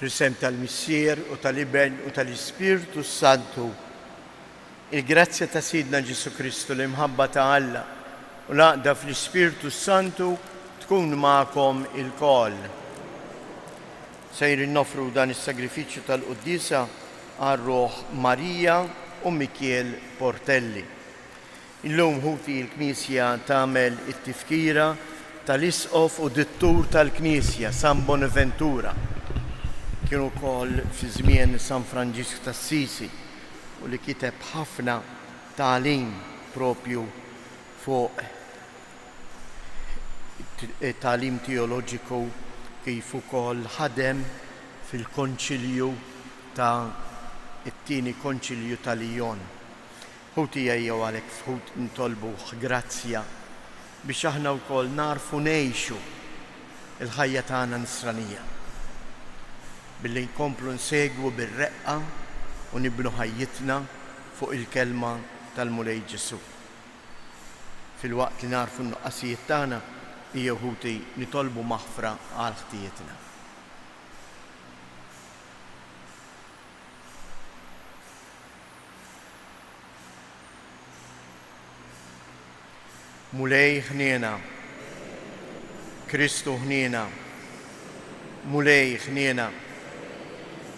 Fl-isem tal-Missier u tal-Iben u tal-Ispirtu Santu. Il-grazzja ta' Sidna Ġesu Kristu l-imħabba ta' Alla u l-għaqda fl-Ispirtu Santu tkun ma'kom il-koll. Sejrin nofru dan is-sagrifiċċju tal-Quddisa għar-Ruħ Marija u Mikiel Portelli. Illum ħuti l-Knisja tagħmel it-tifkira tal-Isqof u Dittur tal-Knisja San Bonaventura. Kienu wkoll fi żmien San Franġisk tas-Sisi u li kiteb ħafna tagħlim propju fuq tagħlim teoloġiku kif ukoll ħadem fil-konċilju ta' it-tieni konċilju ta' Lijon. Ħuti jew għalhekk fħut nitolbuh grazzja biex aħna wkoll narfu ngħixu il-ħajja tagħna nisranija billi nkomplu nsegwu bir-reqqa u nibnu ħajjitna fuq il-kelma tal-Mulej Ġesu. Fil-waqt li narfu n-nuqqasijiet tagħna hija ħuti nitolbu maħfra għal ħtijietna. Mulej ħniena, Kristu ħniena, Mulej ħniena.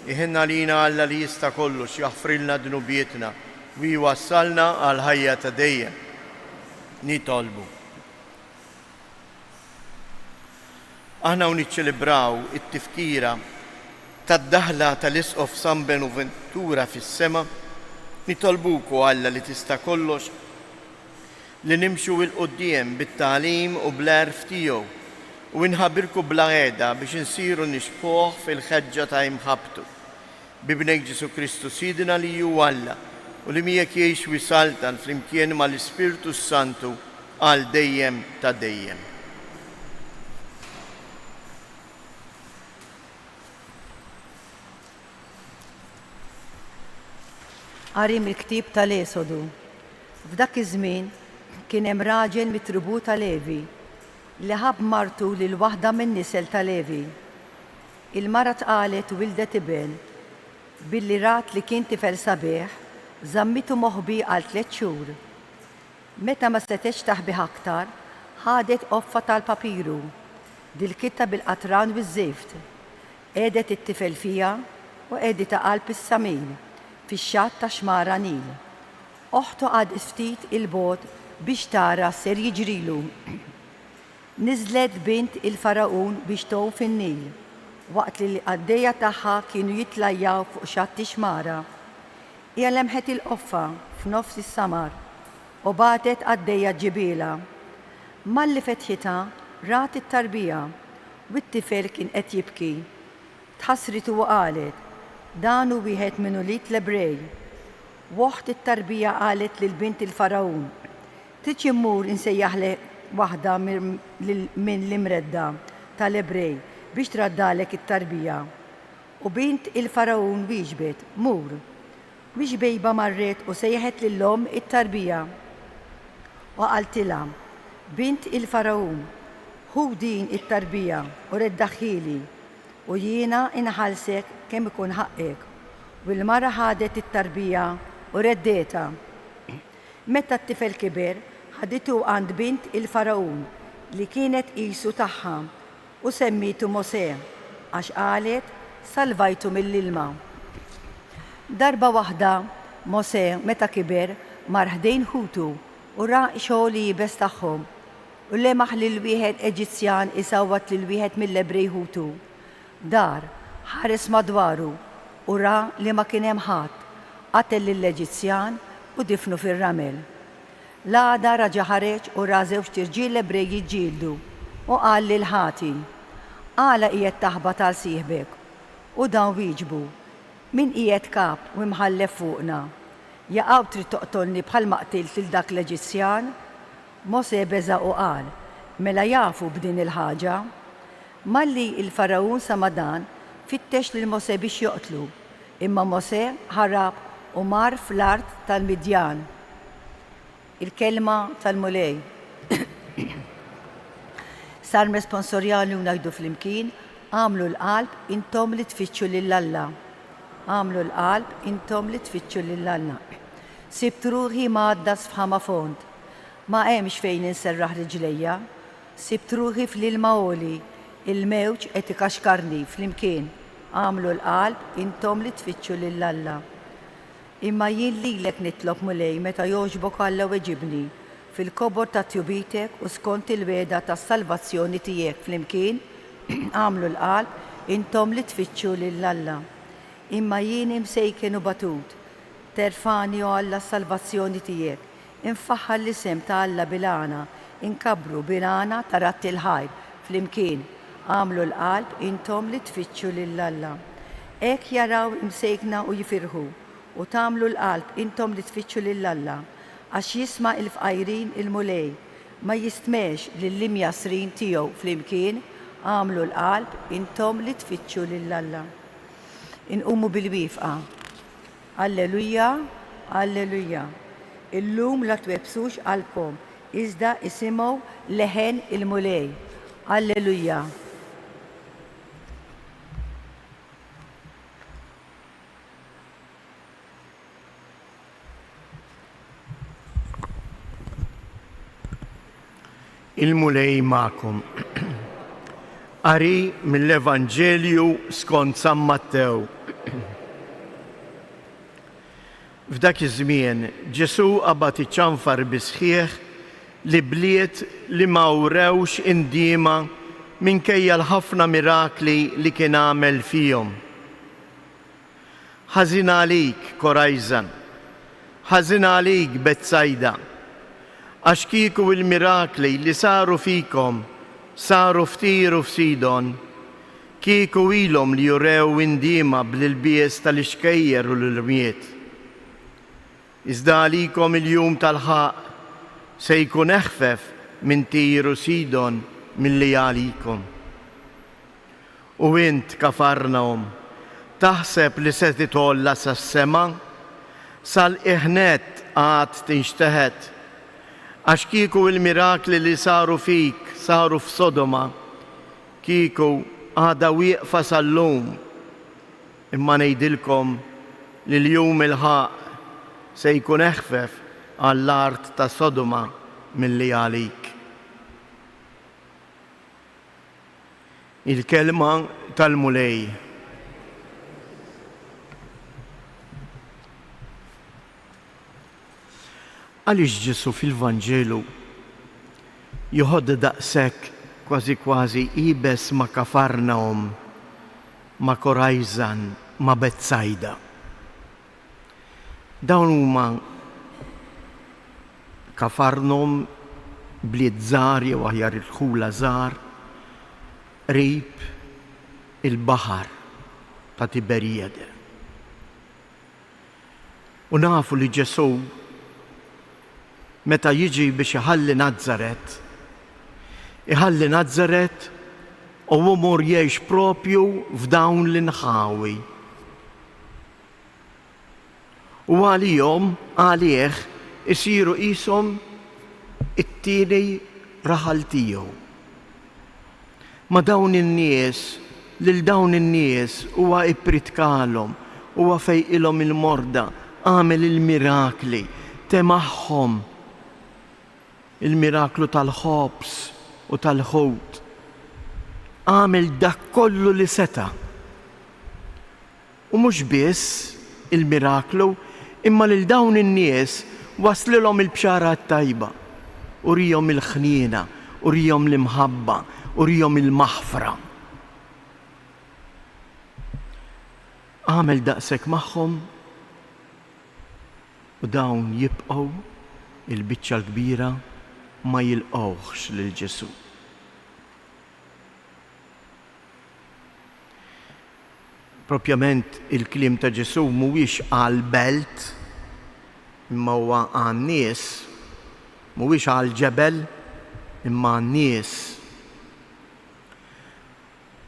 Iħinna lina Alla li jista' kollox jaħfrilna dnubietna u jwassalna għal ħajja ta' dejjem. Nitolbu. Aħna niċċelebraw it-tifkira tad-daħla tal-Isqof San Bonaventura fis-sema, nitolbuku Alla li tista' kollox li nimxu il-qudiem bit-tagħlim u bl-għerf tiegħu u nħabbirku bla qiegħda biex insiru nixbħuh fil-ħeġġa ta' imħabbtu. Bibnek Ġesu Kristu Sidna li hu Alla u li miegħek jgħix wisaltan flimkien mal-Ispirtu Santu għal dejjem ta' dejjem. Qari mill-ktieb tal-Esodu. F'dak iż-żmien kien hemm raġel mit-tribù ta' Levi li ħabb martu lil waħda min-nisel ta' Levi. Il-mara tqalet u wildet iben billi rat li kien tifel sabiħ, żammitu moħbi għal 3 xhur. Meta ma setgħetx taħbih aktar, ħadet offa tal-papiru, dilkitta bil-qatran u ż-żejft. Qiegħdet it-tifel fiha u qiegħdet qalb is-samin fix-xatt ta' xmara Nil. Oħtu għadet ftit il-bogħod biex tara ser jiġrilu. Niżlet bint il-Faragħun biex tow fin-Nil, waqt li l-għaddejja tagħha kienu jitlajjaw fuq xatti xmara. Hija lemħet il-qoffa f'nofs is-samar u bagħtet għaddejja ġibiela. Malli fetħitha rat it-tarbija u t-tifel kien qed jibki. Tħassrit u qalet, dan hu wieħed minn ulied l-Ebrej. Waħt it-tarbija qalet lil bint il-Faragħun, trid immur insejjaħlek waħda minn l-imredda tal-Ebrej biex traddalek it-tarbija. U bint il-Faragħun wieġbet, mur. Wieġbejba marret u sejħet lil-om it-tarbija. U qaltilha, bint il-Faragħun, hu din it-tarbija u reddaħħili u jiena inħallsek kemm ikun ħaqqek. U l-mara ħadet it-tarbija u reddeta. Meta t-tifel kiber, ħaditu għand bint il-Faragħun li kienet qisu tagħha u semmitu Mosè għax qalet salvajtu mill-ilma. Darba waħda Mosè meta kiber mar ħdejn ħutu u ra xogħol li jibes tagħhom u lemaħ lil wieħed Eġizzjan isawwat lil wieħed mill-Ebrej ħutu. Dar ħares madwaru u ra li ma kien hemm ħadd, qatel lill-Eġizzjan u difnu fir-ramel. L-għada raġa ħareġ u ra żewġ tirġiel Ebrej jiġġieldu u qal lil ħati, għala qiegħed taħbad għal sieħbek u dawn wieġbu, min qiegħed kap u mħallef fuqna, jaqgħu trid toqtolni bħal ma qtilt lil dak l-Eġizzjan? Mosè beża u qal, mela jafu b'din il-ħaġa. Malli il-Faragħun sama dan fittex lil Mosè biex joqtlu, imma Mosè ħarab u mar fl-art tal-Midjan. Il-kelma tal-Mulej. Salm responsorjali u ngħidu flimkien għamlu l-qalb intom li tfittxu lill-Alla. Għamlu l-qalb intom li tfittxu lill-Alla. Sibt ruħi m'għaddas f'ħama fond, ma hemmx fejn inserraħ riġlejja. Sibt ruħi fl-ilma għoli, il-mewġ qed ikaxkarni flimkien. Għamlu l-qalb intom li tfittxu lill-Alla. Imma jien lilek nitlob mulej meta jogħġbok Alla weġibni fil-kobor ta' tjubitek u skont il-weda tas salvazzjoni tiegħek flimkien. Għamlu l-qalb intom li tfittxu lill-Alla. Imma jien imsejken u batut, terfani u Alla salvazzjoni tiegħek. Infaħħal l-isem ta' Alla bilana, inkabru bilana ta' ratti l-ħajb flimkien. Għamlu l-qalb intom li tfittxu lill-Alla. Ek jaraw imsejkna u jifirħu u tagħmlu l-qalb intom li tfittxu lill-Alla għax jisma' il-fqajrin il-mulej ma jistmex lill-imjasrin tiegħu flimkien. Għamlu l-qalb intom li tfittxu lill-Alla. Inqumu bil-wifqa. Alleluja, alleluja. Illum la twebsux qalbkom, iżda isimgħu leħen il-mulej. Alleluja. Il-mulej ma'kom. Qari mill-Evanġelju skont San Mattew. F'dak iż-żmien Ġesu qabad iċċanfar bi sħiħ li bliet li ma wrewx indiema minkejja l-ħafna mirakli li kien għamel fihom. Ħażin għalik Korajżan, ħażin għalik Betsajda, għax kieku il-mirakli li saru fikom saru f'Tiru f'Sidon, kieku ilhom li jurew indiema bl-ilbies tal-ixkejjer u l-irmiet. Iżda għalikom il-jum tal-ħaq se jkun eħfef minn Tiru Sidon milli għalikom. U int Kafarnaum, taħseb li se titolla sas-sema sal-iħnet għad tinxteħet, għax kieku il-mirakli li saru fik saru f'Sodoma, kieku għada wieqfa sal-lum. Imma ngħidilkom li l-jum il-ħaq se jkun eħfef għall-art ta' Sodoma milli għalik. Il-kelma tal-mulej. Għaliex Ġesu fil-Vanġelu joħod daqshekk kważi ibes ma' Kafarnaum, ma' Korajżan, ma' Betsajda. Dawn huma Kafarnaum bliet żgħar jew aħjar il-ħula żgħar qrib il-baħar ta' Tiberijade. U nafu li Ġesu meta jiġi biex iħalli Nażaret u mur jgħix propju f'dawn l-inħawi. U għalih isiru qishom it-tieni raħal tiegħu. Ma dawn in-nies, lil dawn in-nies huwa ippritkalhom, huwa fejqilhom il-morda, għamel il-mirakli, temaħħom il-miraklu tal-ħobs u tal-ħut. Għamel dak kollu li seta. U mhux biss il-miraklu, imma lil dawn in-nies waslilhom il-bxara tajba, u rihom il-ħniena, u rihom l-imħabba, u rihom il-maħfra. Għamel daqshekk magħhom u dawn jibqgħu il-biċċa l-kbira ma jilqgħux lil Ġesu. Propjament il-kliem ta' Ġesu mhuwiex għall-belt imma huwa għan-nies, mhuwiex għall-ġebel imma għan-nies.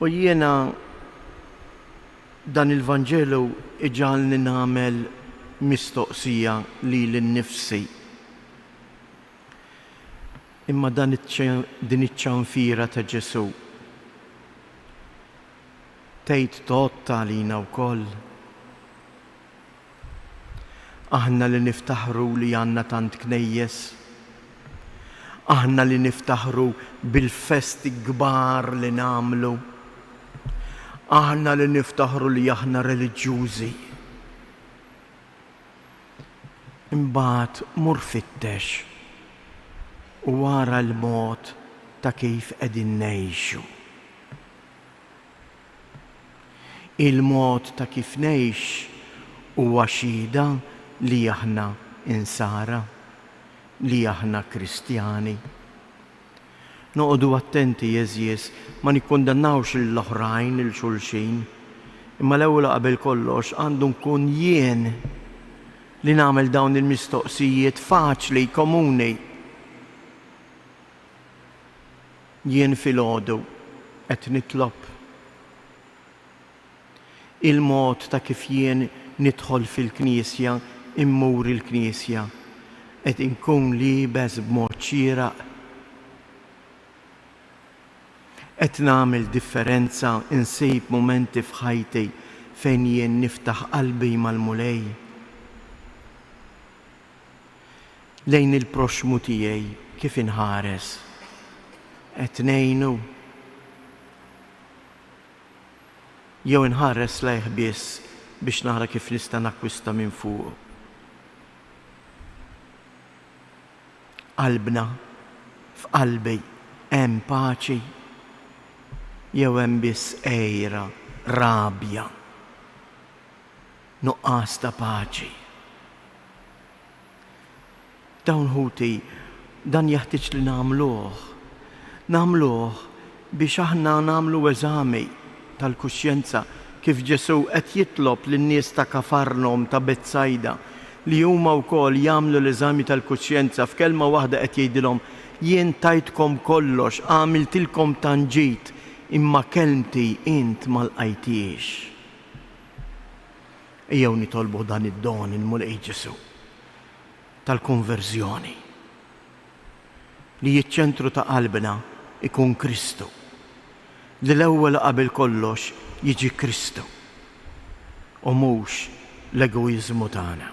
U jiena dan il-Vanġelu iġalni nagħmel mistoqsija li l-nifsi. Imma din iċ-ċanfira ta' Ġesu tgħid totta għalina wkoll. Aħna li niftaħru li għandna tant knejjes, aħna li niftaħru bil-festi kbar li nagħmlu, aħna li niftaħru li aħna reliġjużi. Imbagħad mur fittex u wara l-mod ta' kif qegħdin ngħixu. Il-mod ta' kif ngħix huwa xhieda li aħna insara, li aħna Kristjani. Noqogħdu attenti jeżjes ma nikkondannawx l-oħrajn il-xulxin, imma l-ewwel qabel kollox għandu nkun jien li nagħmel dawn il-mistoqsijiet faċli, komuni. Jien filgħodu qed nitlob il-mod ta' kif jien nidħol fil-Knisja, immur il-Knisja, qed inkun liebes b'mod xieraq, qed nagħmel differenza, insib momenti f'ħajti fejn jien niftaħ qalbi mal-mulej lejn il-proxmu tiegħi kif inħares, qed ngħinu jew inħares lejh biss biex nara kif nista' nakkwista minn fuq. Qalbna, f'qalbi hemm paċi jew hemm biss għejra, rabja, nuqqas ta' paċi. Dawn ħuti dan jeħtieġ li nagħmluh biex aħna nagħmlu eżami tal-kuxjenza kif Ġesu qed jitlob lin-nies ta' Kafarnom ta' Betsajda li huma wkoll jagħmlu l-eżami tal-kuxjenza f'kelma waħda qed jgħidilhom jien tajtkom kollox, għamiltilkom tanġit, imma kelmti int ma lqajtiex. Ejjew nitolbu dan id-don il-mulej Ġesu tal-konverżjoni li jiċ-ċentru ta' qalbna ikun Kristu, li l-ewwel qabel kollox jiġi Kristu u mhux l-egoiżmu tagħna.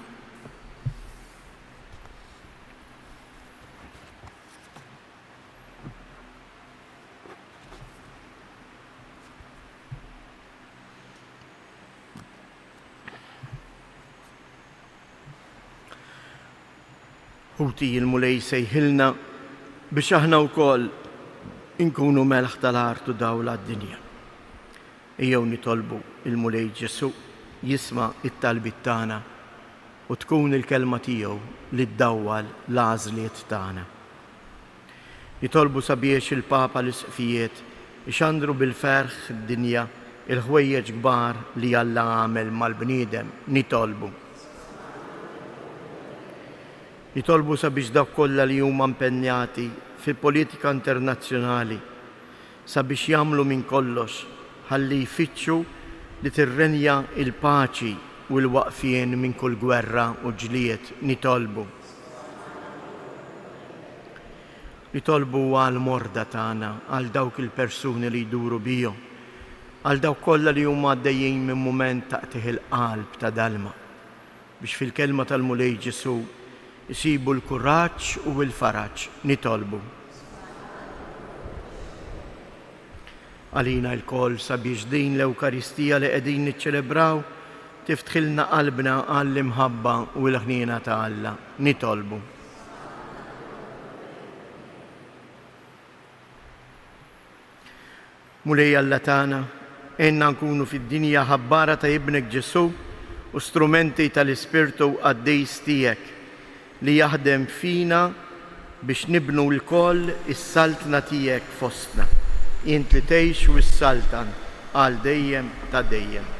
Ħuti il-mulej sejħilna biex aħna wkoll inkunu melħ tal-artu dawla d-dinja. Ejjew nitolbu il-mulej Ġesu jisma' it-talbit tagħna u tkun il-kelma tiegħu li ddawwal l-għażliet tagħna. Nitolbu sabiex il-Papa l-Isqfijiet ixandru bil-ferħ id-dinja il-ħwejjeġ kbar li Alla għamel mal-bniedem. Nitolbu sabiex dawk kollha li huma impenjati fil-politika internazzjonali sabiex jagħmlu minn kollox ħalli jfittxu li tirrenja il-paċi u l-waqfien minn kull gwerra u ġlied. Nitolbu għal morda tagħna, għal dawk il-persuni li jduru bihom, għal dawk kollha li huma għaddejjin minn mument taqtih il-qalb ta' dalma biex fil-kelma tal-mulej Ġesu isibu l-kuraġġ u l-faraġġ. Nitolbu għalina l-koll sabiex din l-Ewkaristija li qegħdin niċċelebraw tiftħilna qalbna għall-imħabba u l-ħniena ta' Alla. Nitolbu. Mulej Alla tagħna, enna nkunu fid-dinja ħabbara ta' ibnek Ġesu u strumenti tal-Ispirtu għaddejs tiegħek li jaħdem fina biex nibnu l-koll is-saltna tiegħek fostna. Int li tgħix u s-saltan għal dejjem ta' dejjem.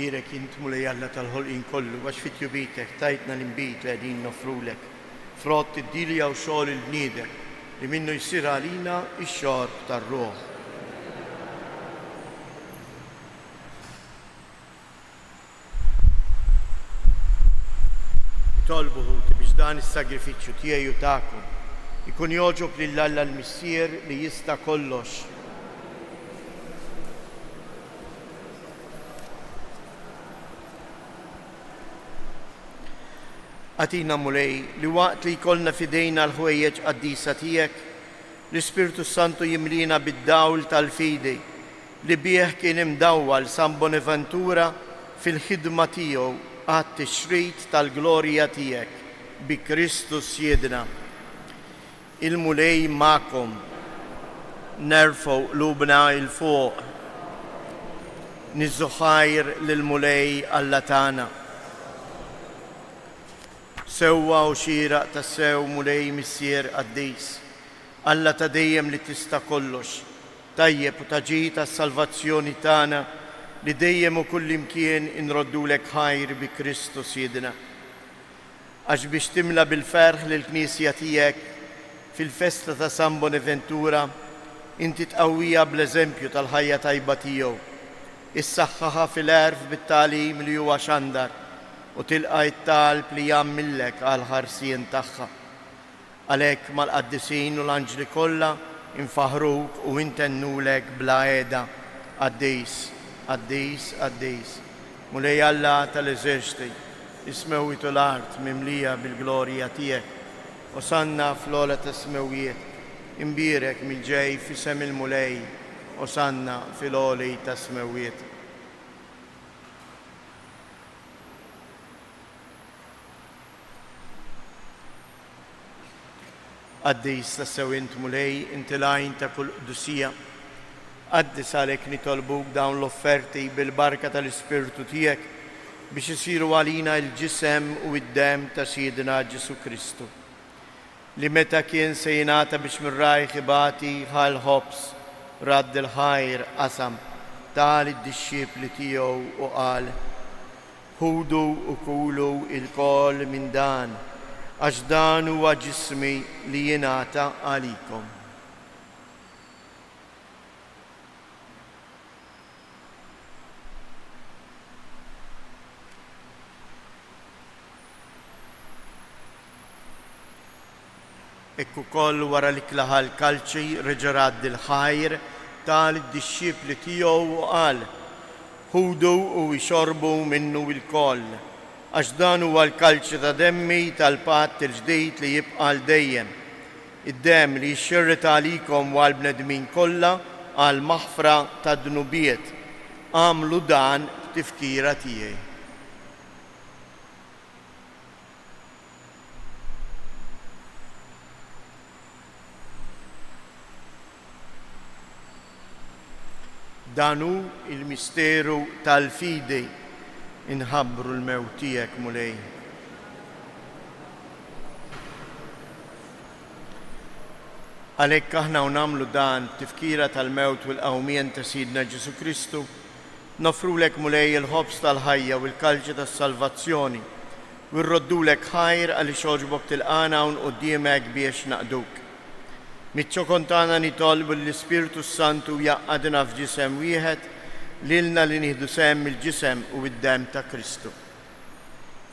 Imbirek int mulej Alla tal-ħolqien kollu, għax fit-jubitek tajtna l-imbit li għedin nofrulek. Frott id-dilja u xogħol il-bniedek li minnu jsir għalina ix-xorb tar-ruħ. Tolbuħu biex dan is-sagrifiċċju tiegħi u tagħkom ikun joġob lil Alla l-Missier li jista' kollox. Għatina mulej li waqt li jkollna fidejna l-ħwejjeġ qaddisa tiegħek, l-Ispirtu Santu jimlina bid-dawl tal-fidi li bih kien imdawwal San Bonaventura fil-ħidma tiegħu għat-tixrid tal-glorja tiegħek bi Kristus Siedna. Il-mulej ma'kom nerfgħu qlubna il fuq niżżu ħajr lill-mulej Alla tagħna. Sewwa u xieraq tas-sew mulej Missier qaddis, Alla ta' dejjem li tista' kollox, tajjeb u taġi tas-salvazzjoni tagħna li dejjem u kullimkien inroddulek ħajr bi Kristus Siedna. Għax biex timla bil-ferħ lill-Knisja tiegħek fil-festa ta' San Bonaventura, inti tqawwija bl-eżempju tal-ħajja tajba tiegħu, issaħħaħa fil-għerf bit-tagħlim li huwa xandar u tilqa' it-talb li jagħmilek għal ħarsien tagħha. Għalhekk mal-qaddisin u l-anġli kollha infaħruk u intennulek bla għeda qaddis, qaddis, qaddis. Mulej Alla tal-eżerċti, ismewwitu l-art mimlija bil-glorja tiegħek. Osanna fl-ola tas-smewijiet, imbirek mill-ġej fisem il-mulej, osanna fil-oli tas-smewijiet. Għaddis tas-sew int mulej, inti lajn ta' kull qdusija. Għaddis għalhekk nitolbuk dawn l-offerti bil-barka tal-Ispirtu tiegħek biex isiru għalina l-ġisem u d-dem ta' Siedna Ġesu Kristu, li meta kien se jingħata biex mir-rajħ ibati ħal ħobs radd il-ħajr qasam tal id-dixxiepli tiegħu u qal: ħudu u kulu il-kol minn dan, għax dan huwa ġismi li jingħata għalikom. Ekku koll wara li klaħa l-kalċi reġa' radd il-ħajr tal-dixxiepli tiegħu u qal: ħudu u jxorbu minnu il-koll, għax dan huwa l-kalċi ta' demmi tal-patt il-ġdid li jibqa' dejjem. Id-demm li jxirret għalikom u għall-bnedmin kollha għal maħfra ta' dnubiet. Għamlu dan f'tifkira tiegħi. Dan hu il-misteru tal-fidi, inħabbru l-mewt tiegħek mulej. Għalhekk aħna nagħmlu dan tifkira tal-mewt u l-qawmien ta' Sidna Ġesu Kristu, nofrulek mulej il-ħobs tal-ħajja u l-kalċi tas-salvazzjoni u nroddulek ħajr għaliex għoġbok tilqana hawn quddiemek biex naqduk. Miċ-ċokon tagħna nitolbu l-Ispirtu Santu jaqgħadna f'ġisem wieħed lilna li nieħdu sehem il-ġisem u d-dem ta' Kristu.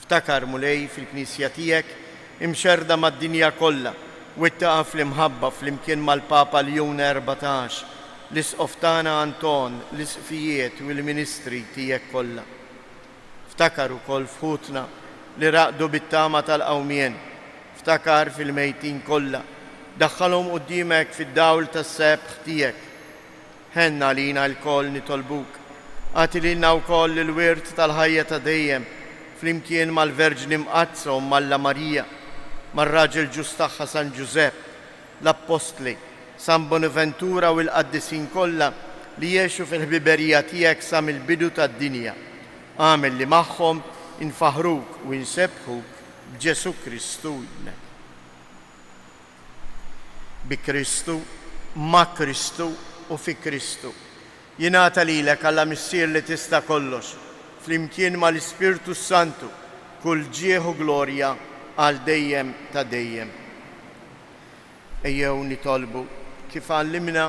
Ftakar mulej fil-Knisja tiegħek imxerda mad-dinja kollha u ittaqa' fl-imħabba flimkien mal-Papa Leon 14, l-isqof tagħna Anton, l-isqfijiet u l-ministri tiegħek kollha. Ftakar ukoll fħutna li raqdu bit-tama tal-qawmien, ftakar fil-mejtin kollha, daħħalhom quddiemek fid-dawl tas-sebħ tiegħek. Ħenna lina l-koll nitolbuk, għati lilna wkoll il-wirt tal-ħajja ta' dejjem flimkien mal-Verġni Mqazza u Malla Marija, mar-raġel ġus tagħha San Ġusepp, l-Apostli, San Bonaventura u l-qaddisin kollha li jgħixu fil-ħbiberija tiegħek sa mill-bidu tad-dinja. Għamel li magħhom infaħruk u insebħuk b'Ġesu Kristu. Bi Kristu, ma' Kristu u fi Kristu. Jingħata lilek Alla Missier li tista' kollox, flimkien mal-Ispirtu Santu kull ġieħu glorja għal dejjem ta' dejjem. Ejjew nitolbu kif għallimna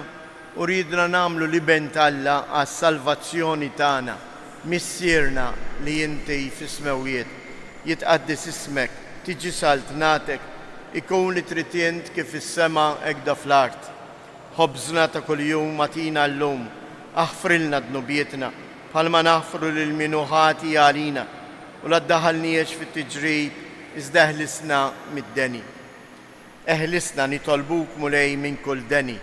u ridna namlu liben Alla għas-salvazzjoni tagħna, missierna li inti fis-smewiet, jitqaddis ismek, tiġi salt natek, ikun li tritient kif is-sema hekk fl-art. Ħobżna ta' kuljum atina llum, aħfrilna dnubietna, bħalma naħfru lil min ħati għalina, u la ddaħalniex fit-tiġrib, iżda eħlisna mid-deni. Eħlisna nitolbuk mulej minn kull deni,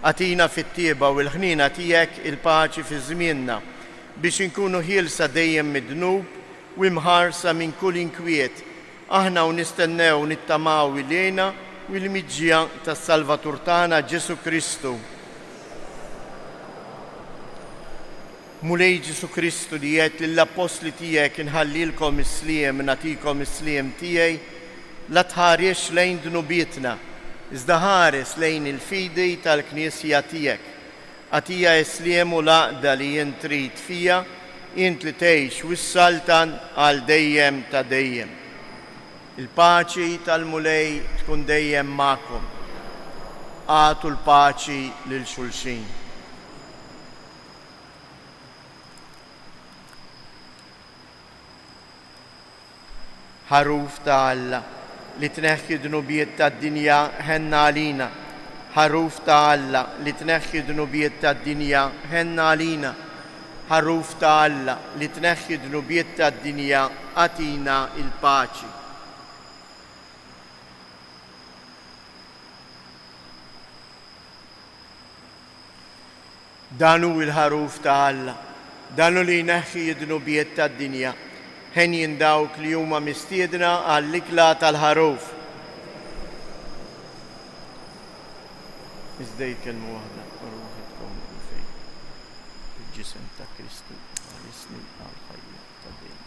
atina fit-tieba u l-ħnina tiegħek il-paċi fi żmienna biex inkunu ħielsa dejjem mid-dnub u imħarsa minn kull inkwiet, aħna u nistennew nittamaw ilejna u l-miġġija tas-Salvatur tagħna Ġesu Kristu. Mulej Ġesu Kristu li jgħid lill-apostli tiegħek inħallilkom is-sliem nagħtikom is-sliem tiegħi, la tħares lejn dnubietna, iżda ħares lejn il-fidi tal-Knisja tiegħek. Għatija is-sliem u l-għaqda li jien trid fija, int li tgħix wis-saltan għal dejjem ta' dejjem. Il-paċi tal-mulej tkun dejjem magħkom. Għatu l-paċi lil xulxin. Ħaruf ta' Alla li tneħħi dnubiet tad-dinja ħenna għalina. Ħaruf ta' Alla li tneħħi dnubiet tad-dinja ħenna għalina. Ħaruf ta' Alla li tneħħi dnubiet tad-dinja atina il-paċi. Danu il-ħaruf ta' Alla, danu li jneħħi d-dnubiet tad-dinja, ħen jindawk li huma mistiedna għall-ikla tal-ħaruf. Iżda jkellmu waħda ruħi tkun fejn. Il-ġisem ta' Kristu għal-ismi għal-ħajja ta' dejjem.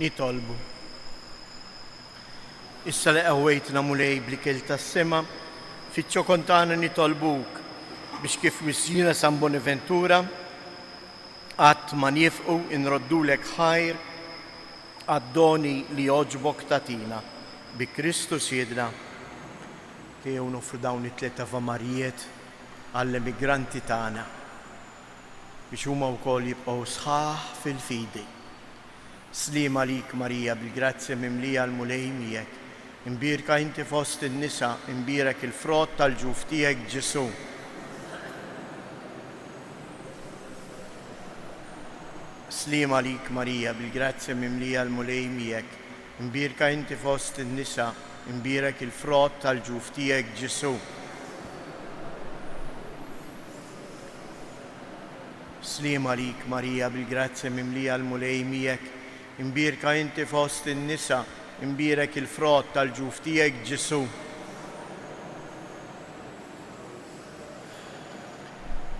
nitolbu. Issa li qawwejtna mulej bl-ikel tas-sema, fiċ-ċokontana nitolbuk biex kif wissjina San Bonaventura qatt ma nifqu inroddulek ħajr għad-doni li jogħġbok tatina bi Kristu Siedna. Jew nofru dawn it-tliet avamarijiet għall-immigranti tagħna biex huma wkoll jibqgħu sħaħ fil-fidi. Sliem għalik Marija bil-grazzja mimlija l-mulej miegħek. Imbirka inti fost in-nisa, imbirek il-frott tal-ġuf tiegħek Ġesu. Sliem għalik Marija bil-grazzja mimlija l-mulej miegħek. Imbirka inti fost in-nisa, imbirek il-frott tal-ġuf tiegħek Ġesu. Sliem għalik Marija bil-grazzja mimlija l-mulej miegħek. Imbirka inti fost in-nisa, imbirek il-frott tal-ġuf tiegħek Ġesu.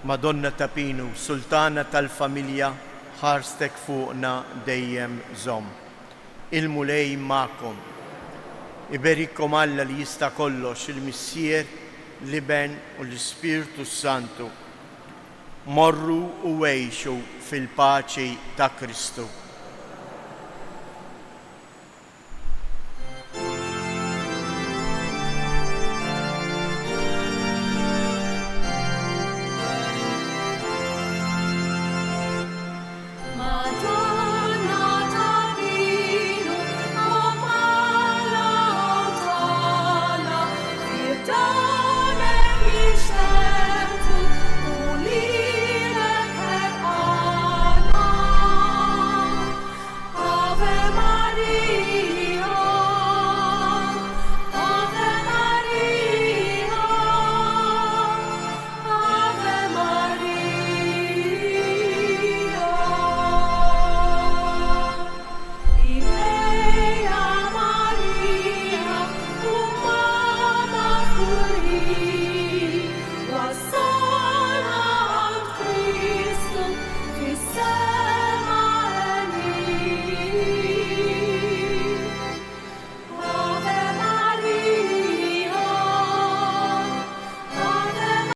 Madonna ta' Pinu, Sultana tal-familja, ħarstek fuqna dejjem żomm. Il-mulej magħkom. Iberikom Alla li jista' kollox, il-Missier l-Iben u l-Ispirtu Santu. Morru u għejxu fil-paċi ta' Kristu.